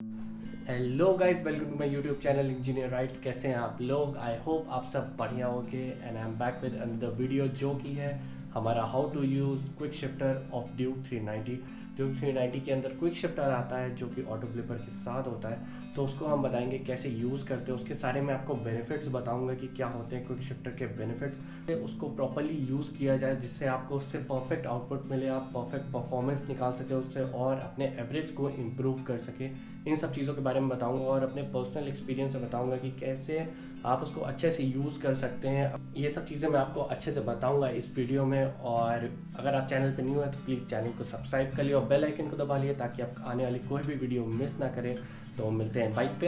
Hello guys, welcome to my YouTube channel engineer rights. कैसे हैं आप लोग? आई होप आप सब बढ़िया होंगे and I am back with another video जो कि है हमारा how to use quick shifter of Duke 390। Duke 390 के अंदर क्विक शिफ्टर आता है जो कि ऑटो फ्लिपर के साथ होता है, तो उसको हम बताएंगे कैसे यूज़ करते हैं। उसके सारे मैं आपको बेनिफिट्स बताऊंगा कि क्या होते हैं क्विक शिफ्टर के बेनिफिट्स। उसको प्रॉपर्ली यूज़ किया जाए जिससे आपको उससे परफेक्ट आउटपुट मिले, आप परफेक्ट परफॉर्मेंस निकाल सके उससे और अपने एवरेज को इम्प्रूव कर सके। इन सब चीज़ों के बारे में बताऊंगा और अपने पर्सनल एक्सपीरियंस से बताऊंगा कि कैसे आप उसको अच्छे से यूज़ कर सकते हैं। ये सब चीज़ें मैं आपको अच्छे से बताऊंगा इस वीडियो में। और अगर आप चैनल पर न्यू है तो प्लीज़ चैनल को सब्सक्राइब कर लिए और बेल आइकन को दबा लिए ताकि आप आने वाली कोई भी वीडियो मिस ना करें। तो मिलते हैं बाइक पे।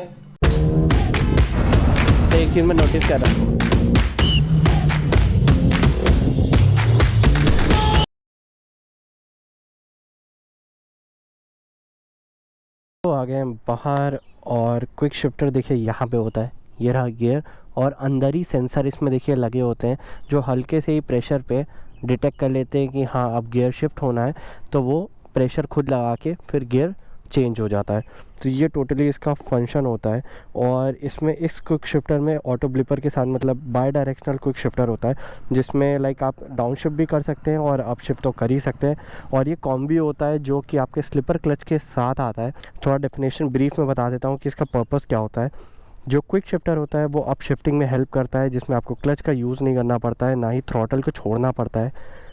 एक चीज़ मैं नोटिस कर रहा हूँ, तो आ गए हम बाहर और क्विक शिफ्टर देखिए यहाँ पे होता है, ये रहा गियर और अंदर ही सेंसर इसमें देखिए लगे होते हैं जो हल्के से ही प्रेशर पे डिटेक्ट कर लेते हैं कि हाँ अब गियर शिफ्ट होना है, तो वो प्रेशर खुद लगा के फिर गियर चेंज हो जाता है। तो ये टोटली इसका फंक्शन होता है। और इसमें इस क्विक शिफ्टर में ऑटो ब्लिपर के साथ मतलब बाई डायरेक्शनल क्विक शिफ्टर होता है जिसमें लाइक आप डाउन शिफ्ट भी कर सकते हैं और अप शिफ्ट तो कर ही सकते हैं। और ये कॉम्बी होता है जो कि आपके स्लिपर क्लच के साथ आता है। थोड़ा डेफिनेशन ब्रीफ में बता देता हूँ कि इसका पर्पस क्या होता है। जो क्विक शिफ्टर होता है वो अप शिफ्टिंग में हेल्प करता है, जिसमें आपको क्लच का यूज़ नहीं करना पड़ता है, ना ही थ्रॉटल को छोड़ना पड़ता है,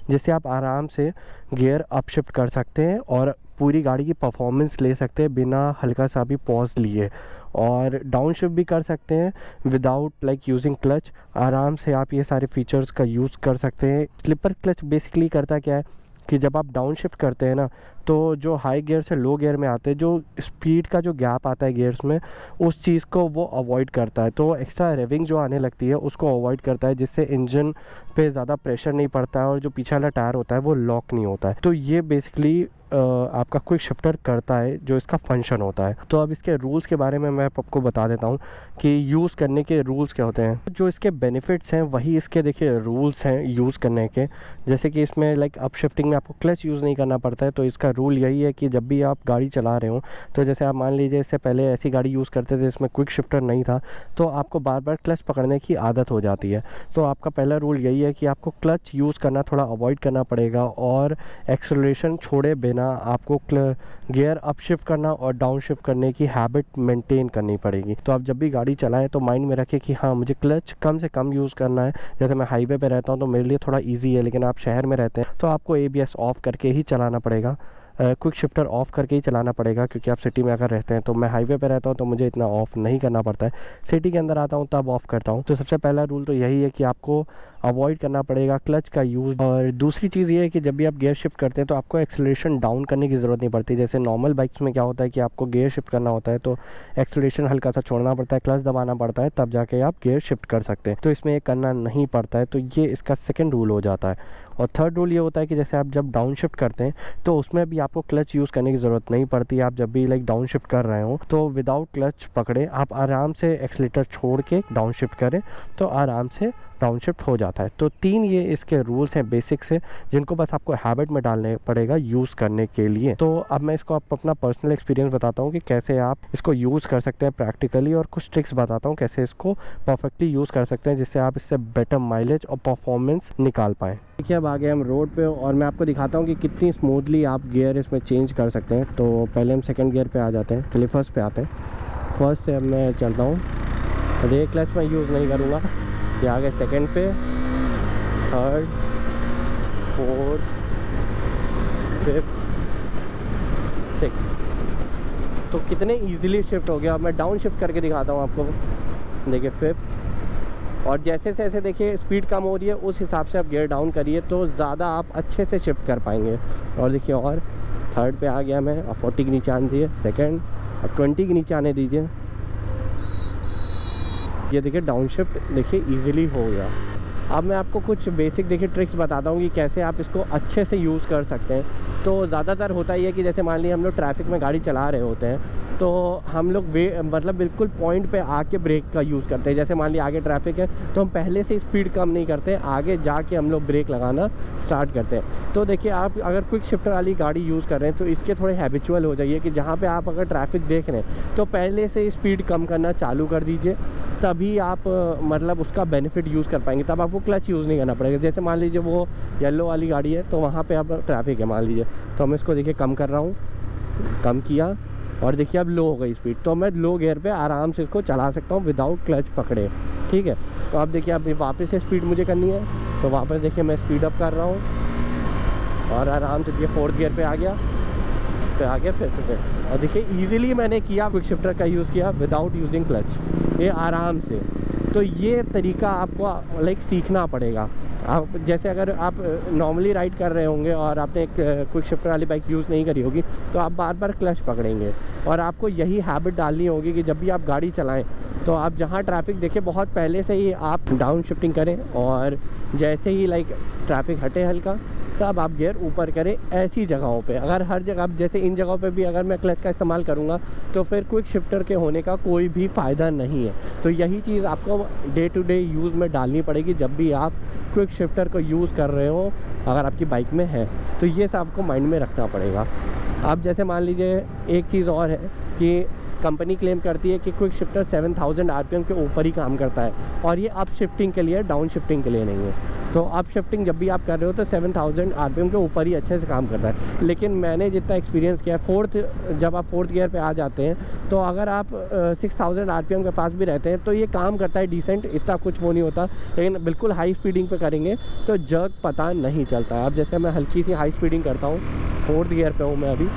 जिससे आप आराम से गियर अप शिफ्ट कर सकते हैं और पूरी गाड़ी की परफॉर्मेंस ले सकते हैं बिना हल्का सा भी पॉज लिए। और डाउन शिफ्ट भी कर सकते हैं विदाउट लाइक यूजिंग क्लच। आराम से आप ये सारे फीचर्स का यूज़ कर सकते हैं। स्लिपर क्लच बेसिकली करता क्या है कि जब आप डाउन शिफ्ट करते हैं ना, तो जो हाई गियर से लो गियर में आते हैं, जो स्पीड का जो गैप आता है गियर्स में, उस चीज़ को वो अवॉइड करता है। तो एक्स्ट्रा रेविंग जो आने लगती है उसको अवॉइड करता है, जिससे इंजन पे ज़्यादा प्रेशर नहीं पड़ता है और जो पीछे वाला टायर होता है वो लॉक नहीं होता है। तो ये बेसिकली आपका क्विक शिफ्टर करता है, जो इसका फंक्शन होता है। तो अब इसके रूल्स के बारे में मैं आपको बता देता हूँ कि यूज़ करने के रूल्स क्या होते हैं। जो इसके बेनिफिट्स हैं वही इसके देखिए रूल्स हैं यूज़ करने के। जैसे कि इसमें लाइक अप शिफ्टिंग में आपको क्लच यूज़ नहीं करना पड़ता है। तो इसका रूल यही है कि जब भी आप गाड़ी चला रहे हो, तो जैसे आप मान लीजिए इससे पहले ऐसी गाड़ी यूज़ करते थे जिसमें क्विक शिफ्टर नहीं था, तो आपको बार बार क्लच पकड़ने की आदत हो जाती है। तो आपका पहला रूल यही है कि आपको क्लच यूज़ करना थोड़ा अवॉइड करना पड़ेगा और एक्सेलरेशन छोड़े बिना आपको गियर अप शिफ्ट करना और डाउन शिफ्ट करने की हैबिट मेंटेन करनी पड़ेगी। तो आप जब भी गाड़ी चलाएं तो माइंड में रखें कि हाँ मुझे क्लच कम से कम यूज़ करना है। जैसे मैं हाईवे पे रहता हूँ तो मेरे लिए थोड़ा इजी है, लेकिन आप शहर में रहते हैं तो आपको ABS ऑफ करके ही चलाना पड़ेगा, क्विक शिफ्टर ऑफ करके ही चलाना पड़ेगा, क्योंकि आप सिटी में अगर रहते हैं। तो मैं हाईवे पे रहता हूँ तो मुझे इतना ऑफ नहीं करना पड़ता है, सिटी के अंदर आता हूँ तब ऑफ करता हूँ। तो सबसे पहला रूल तो यही है कि आपको अवॉइड करना पड़ेगा क्लच का यूज़। और दूसरी चीज़ ये है कि जब भी आप गियर शिफ्ट करते हैं तो आपको एक्सेलरेशन डाउन करने की ज़रूरत नहीं पड़ती। जैसे नॉर्मल बाइक्स में क्या होता है कि आपको गियर शिफ्ट करना होता है तो एक्सेलरेशन हल्का सा छोड़ना पड़ता है, क्लच दबाना पड़ता है, तब जाके आप गियर शिफ्ट कर सकते हैं। तो इसमें ये करना नहीं पड़ता है, तो ये इसका सेकेंड रूल हो जाता है। और थर्ड रूल ये होता है कि जैसे आप जब डाउन शिफ्ट करते हैं तो उसमें भी आपको क्लच यूज़ करने की ज़रूरत नहीं पड़ती। आप जब भी लाइक डाउन शिफ्ट कर रहे हो तो विदाउट क्लच पकड़े आप आराम से एक्सीलेटर छोड़ के डाउन शिफ्ट करें तो आराम से डाउन शिफ्ट हो जाता है। तो तीन ये इसके रूल्स हैं बेसिक से, जिनको बस आपको हैबिट में डालने पड़ेगा यूज़ करने के लिए। तो अब मैं इसको आप अपना पर्सनल एक्सपीरियंस बताता हूँ कि कैसे आप इसको यूज़ कर सकते हैं प्रैक्टिकली, और कुछ ट्रिक्स बताता हूँ कैसे इसको परफेक्टली यूज़ कर सकते हैं जिससे आप इससे बेटर माइलेज और परफॉर्मेंस निकाल पाएँ। देखिए अब आगे हम रोड पे और मैं आपको दिखाता हूँ कि कितनी स्मूथली आप गियर इसमें चेंज कर सकते हैं। तो पहले हम सेकेंड गियर पे आ जाते हैं, चलिए फर्स्ट पे आते हैं। फर्स्ट से अब मैं चलता हूँ, तो ये क्लच मैं यूज़ नहीं करूँगा। ये आ गए सेकेंड पे, थर्ड, फोर्थ, फिफ्थ, सिक्स्थ। तो कितने इजीली शिफ्ट हो गया। अब मैं डाउन शिफ्ट करके दिखाता हूँ आपको। देखिए फिफ्थ, और जैसे जैसे देखिए स्पीड कम हो रही है उस हिसाब से आप गियर डाउन करिए तो ज़्यादा आप अच्छे से शिफ्ट कर पाएंगे। और देखिए और थर्ड पे आ गया मैं, अब 40 के नीचे आने दीजिए। सेकेंड, अब 20 के नीचे आने दीजिए। ये देखिए डाउन शिफ्ट देखिए इजीली हो गया। अब मैं आपको कुछ बेसिक देखिए ट्रिक्स बताता हूँ कि कैसे आप इसको अच्छे से यूज़ कर सकते हैं। तो ज़्यादातर होता ही है कि जैसे मान लीजिए हम लोग ट्रैफिक में गाड़ी चला रहे होते हैं तो हम लोग मतलब बिल्कुल पॉइंट पे आके ब्रेक का यूज़ करते हैं। जैसे मान लिया आगे ट्रैफिक है तो हम पहले से स्पीड कम नहीं करते, आगे जाके हम लोग ब्रेक लगाना स्टार्ट करते हैं। तो देखिए आप अगर क्विक शिफ्टर वाली गाड़ी यूज़ कर रहे हैं तो इसके थोड़े हैबिचुअल हो जाइए कि जहाँ पे आप अगर ट्रैफिक देख रहे हैं तो पहले से स्पीड कम करना चालू कर दीजिए, तभी आप मतलब उसका बेनिफिट यूज़ कर पाएंगे। तब आपको क्लच यूज़ नहीं करना पड़ेगा। जैसे मान लीजिए वो येलो वाली गाड़ी है तो वहाँ पे अब ट्रैफिक है मान लीजिए, तो मैं इसको देखिए कम कर रहा हूँ, कम किया और देखिए अब लो हो गई स्पीड, तो मैं लो गियर पे आराम से इसको चला सकता हूँ विदाउट क्लच पकड़े। ठीक है, तो अब देखिए अब वापस से स्पीड मुझे करनी है, तो वापस देखिए मैं स्पीड अप कर रहा हूँ और आराम से देखिए 4th गियर पे आ गया, फिर आ गया 5th पे। और देखिए ईजिली मैंने किया, क्विक शिफ्टर का यूज़ किया विदाउट यूजिंग क्लच, ये आराम से। तो ये तरीका आपको लाइक सीखना पड़ेगा। आप जैसे अगर आप नॉर्मली राइड कर रहे होंगे और आपने एक क्विक शिफ्टर वाली बाइक यूज़ नहीं करी होगी तो आप बार बार क्लच पकड़ेंगे, और आपको यही हैबिट डालनी होगी कि जब भी आप गाड़ी चलाएं तो आप जहां ट्रैफिक देखें बहुत पहले से ही आप डाउन शिफ्टिंग करें, और जैसे ही लाइक ट्रैफिक हटे हल्का तब आप गियर ऊपर करें ऐसी जगहों पे। अगर हर जगह जैसे इन जगहों पे भी अगर मैं क्लच का इस्तेमाल करूँगा तो फिर क्विक शिफ्टर के होने का कोई भी फ़ायदा नहीं है। तो यही चीज़ आपको डे टू डे यूज़ में डालनी पड़ेगी जब भी आप क्विक शिफ्टर को यूज़ कर रहे हो, अगर आपकी बाइक में है तो ये सब आपको माइंड में रखना पड़ेगा। आप जैसे मान लीजिए एक चीज़ और है कि कंपनी क्लेम करती है कि क्विक शिफ्टर 7000 आरपीएम के ऊपर ही काम करता है, और ये अप शिफ्टिंग के लिए, डाउन शिफ्टिंग के लिए नहीं है। तो अप शिफ्टिंग जब भी आप कर रहे हो तो 7000 आरपीएम के ऊपर ही अच्छे से काम करता है। लेकिन मैंने जितना एक्सपीरियंस किया है जब आप 4th गियर पे आ जाते हैं तो अगर आप 6000 आरपीएम के पास भी रहते हैं तो ये काम करता है डिसेंट, इतना कुछ वो नहीं होता। लेकिन बिल्कुल हाई स्पीडिंग पे करेंगे तो जर्क पता नहीं चलता। अब जैसे मैं हल्की सी हाई स्पीडिंग करता हूँ, 4th गियर पे हूँ मैं अभी,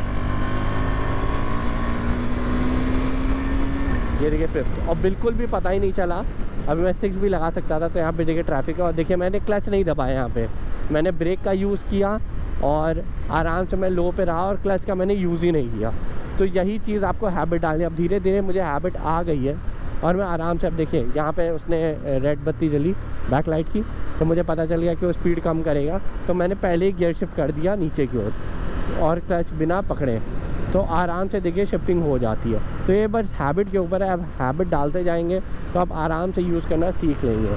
ये देखिए 5th, और बिल्कुल भी पता ही नहीं चला। अभी मैं 6 भी लगा सकता था। तो यहाँ पे देखिए ट्रैफिक है और देखिए मैंने क्लच नहीं दबाया, यहाँ पे मैंने ब्रेक का यूज़ किया और आराम से मैं लो पे रहा और क्लच का मैंने यूज़ ही नहीं किया। तो यही चीज़ आपको हैबिट डालनी है। अब धीरे धीरे मुझे हैबिट आ गई है और मैं आराम से, अब देखिए यहाँ पे उसने रेड बत्ती जली बैक लाइट की तो मुझे पता चल गया कि वो स्पीड कम करेगा, तो मैंने पहले ही गियर शिफ्ट कर दिया नीचे की ओर और क्लच बिना पकड़े, तो आराम से देखिए शिफ्टिंग हो जाती है। तो ये बस हैबिट के ऊपर है, अब हैबिट डालते जाएंगे तो आप आराम से यूज़ करना सीख लेंगे।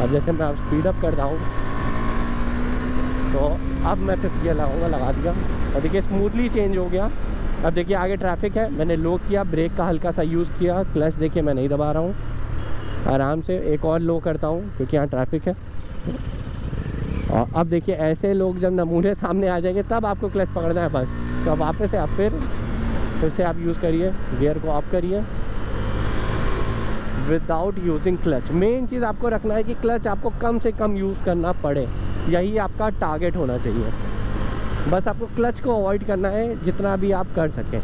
अब जैसे मैं अब स्पीड अप करता हूँ तो अब मैं 5th गियर लगाऊंगा, लगा दिया और देखिए स्मूथली चेंज हो गया। अब देखिए आगे ट्रैफिक है, मैंने लो किया, ब्रेक का हल्का सा यूज़ किया, क्लच देखिए मैं नहीं दबा रहा हूँ, आराम से एक और लो करता हूँ क्योंकि यहाँ ट्रैफिक है। और अब देखिए ऐसे लोग जब नमूने सामने आ जाएंगे तब आपको क्लच पकड़ना है बस। तो अब वापस से आप फिर से आप यूज़ करिए, गियर को अप करिए विदाउट यूजिंग क्लच। मेन चीज़ आपको रखना है कि क्लच आपको कम से कम यूज़ करना पड़े, यही आपका टारगेट होना चाहिए। बस आपको क्लच को अवॉइड करना है जितना भी आप कर सकें।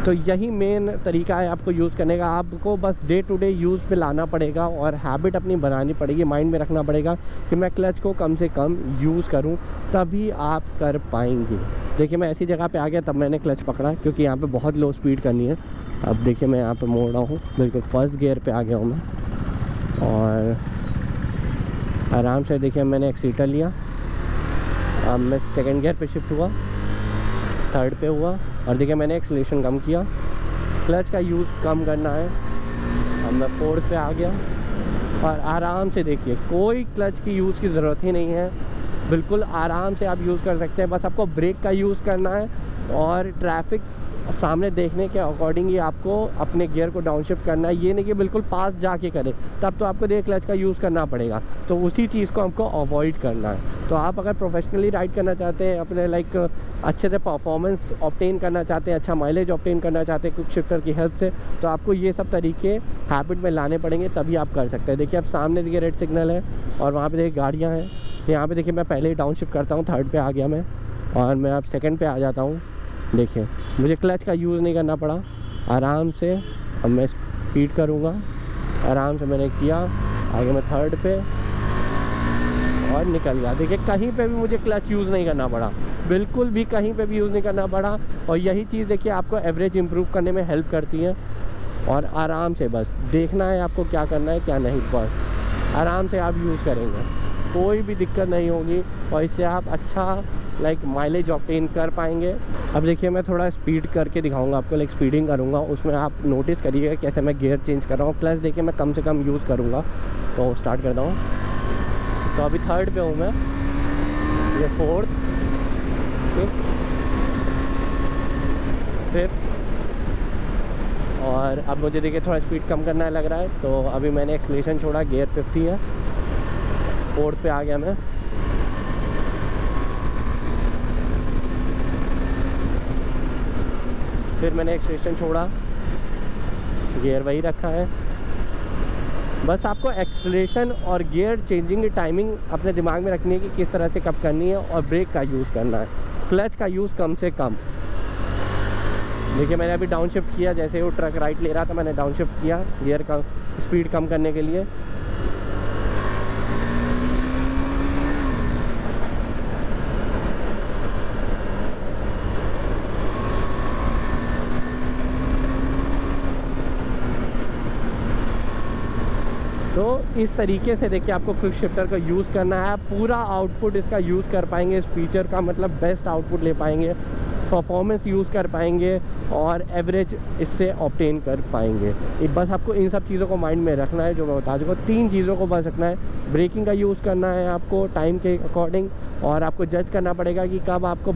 तो यही मेन तरीका है आपको यूज़ करने का। आपको बस डे टू डे यूज़ पे लाना पड़ेगा और हैबिट अपनी बनानी पड़ेगी, माइंड में रखना पड़ेगा कि मैं क्लच को कम से कम यूज़ करूं, तभी आप कर पाएंगे। देखिए मैं ऐसी जगह पे आ गया तब मैंने क्लच पकड़ा क्योंकि यहाँ पे बहुत लो स्पीड करनी है। अब देखिए मैं यहाँ पे मोड़ रहा हूँ, बिल्कुल 1st गियर पे आ गया हूँ मैं और आराम से देखिए मैंने एक्सीटर लिया। अब मैं 2nd गियर पे शिफ्ट हुआ, 3rd पे हुआ और देखिए मैंने एक्सीलरेशन कम किया, क्लच का यूज़ कम करना है। अब मैं 4th पे आ गया और आराम से देखिए कोई क्लच की यूज़ की ज़रूरत ही नहीं है, बिल्कुल आराम से आप यूज़ कर सकते हैं। बस आपको ब्रेक का यूज़ करना है और ट्रैफिक सामने देखने के अकॉर्डिंग ही आपको अपने गियर को डाउन शिफ्ट करना है। ये नहीं कि बिल्कुल पास जाके करें, तब तो आपको देखिए क्लच का यूज़ करना पड़ेगा। तो उसी चीज़ को हमको अवॉइड करना है। तो आप अगर प्रोफेशनली राइड करना चाहते हैं, अपने लाइक अच्छे से परफॉर्मेंस ऑब्टेन करना चाहते हैं, अच्छा माइलेज ऑब्टेन करना चाहते हैं क्विक शिफ्टर की हेल्प से, तो आपको ये सब तरीके हैबिट में लाने पड़ेंगे, तभी आप कर सकते हैं। देखिए अब सामने देखिए रेड सिग्नल है और वहाँ पे देखिए गाड़ियाँ हैं, तो यहाँ पे देखिए मैं पहले ही डाउन शिफ्ट करता हूँ, 3rd पे आ गया मैं और मैं अब 2nd पे आ जाता हूँ। देखिए मुझे क्लच का यूज़ नहीं करना पड़ा, आराम से अब मैं स्पीड करूँगा, आराम से मैंने किया, आगे मैं 3rd पे और निकल गया। देखिए कहीं पे भी मुझे क्लच यूज़ नहीं करना पड़ा, बिल्कुल भी कहीं पे भी यूज़ नहीं करना पड़ा। और यही चीज़ देखिए आपको एवरेज इम्प्रूव करने में हेल्प करती है। और आराम से बस देखना है आपको क्या करना है क्या नहीं, बस आराम से आप यूज़ करेंगे, कोई भी दिक्कत नहीं होगी और इससे आप अच्छा लाइक माइलेज ऑब्टेन कर पाएंगे। अब देखिए मैं थोड़ा स्पीड करके दिखाऊंगा आपको, लाइक स्पीडिंग करूंगा, उसमें आप नोटिस करिएगा कैसे मैं गियर चेंज कर रहा हूँ। क्लच देखिए मैं कम से कम यूज़ करूँगा। तो स्टार्ट करता हूँ। तो अभी 3rd पे हूँ मैं, ये 4th, 5th, और अब मुझे देखिए थोड़ा स्पीड कम करना लग रहा है। तो अभी मैंने एक्सीलरेशन छोड़ा, गियर 50 है, 4th पे आ गया मैं। फिर मैंने एक्सीलरेशन छोड़ा, गियर वही रखा है। बस आपको एक्सीलरेशन और गियर चेंजिंग की टाइमिंग अपने दिमाग में रखनी है कि किस तरह से कब करनी है, और ब्रेक का यूज़ करना है, क्लच का यूज़ कम से कम। देखिए मैंने अभी डाउन शिफ्ट किया, जैसे वो ट्रक राइट ले रहा था मैंने डाउन शिफ्ट किया गियर का स्पीड कम करने के लिए। तो इस तरीके से देखिए आपको क्विक शिफ्टर का यूज़ करना है। पूरा आउटपुट इसका यूज़ कर पाएंगे, इस फीचर का मतलब बेस्ट आउटपुट ले पाएंगे, परफॉर्मेंस यूज़ कर पाएंगे और एवरेज इससे ऑब्टेन कर पाएंगे। बस आपको इन सब चीज़ों को माइंड में रखना है जो मैं बता चुका हूँ। 3 चीज़ों को बस रखना है, ब्रेकिंग का यूज़ करना है आपको टाइम के अकॉर्डिंग, और आपको जज करना पड़ेगा कि कब आपको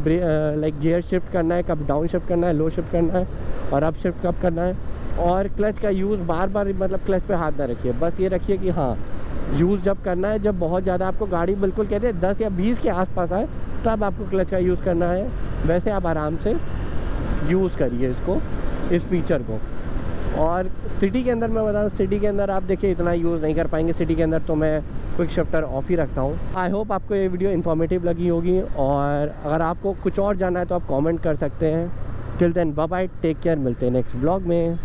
लाइक गियर शिफ्ट करना है, कब डाउन शिफ्ट करना है, लो शिफ्ट करना है, और अप शिफ्ट कब करना है। और क्लच का यूज़ बार बार मतलब क्लच पे हाथ ना रखिए, बस ये रखिए कि हाँ यूज़ जब करना है, जब बहुत ज़्यादा आपको गाड़ी बिल्कुल कहते हैं 10 या 20 के आसपास आए तब आपको क्लच का यूज़ करना है। वैसे आप आराम से यूज़ करिए इसको, इस फीचर को। और सिटी के अंदर मैं बताऊँ, सिटी के अंदर आप देखिए इतना यूज़ नहीं कर पाएंगे। सिटी के अंदर तो मैं क्विक शिफ्टर ऑफ ही रखता हूँ। आई होप आपको ये वीडियो इन्फॉर्मेटिव लगी होगी, और अगर आपको कुछ और जानना है तो आप कमेंट कर सकते हैं। Till then bye bye, take care, मिलते हैं नेक्स्ट ब्लॉग में।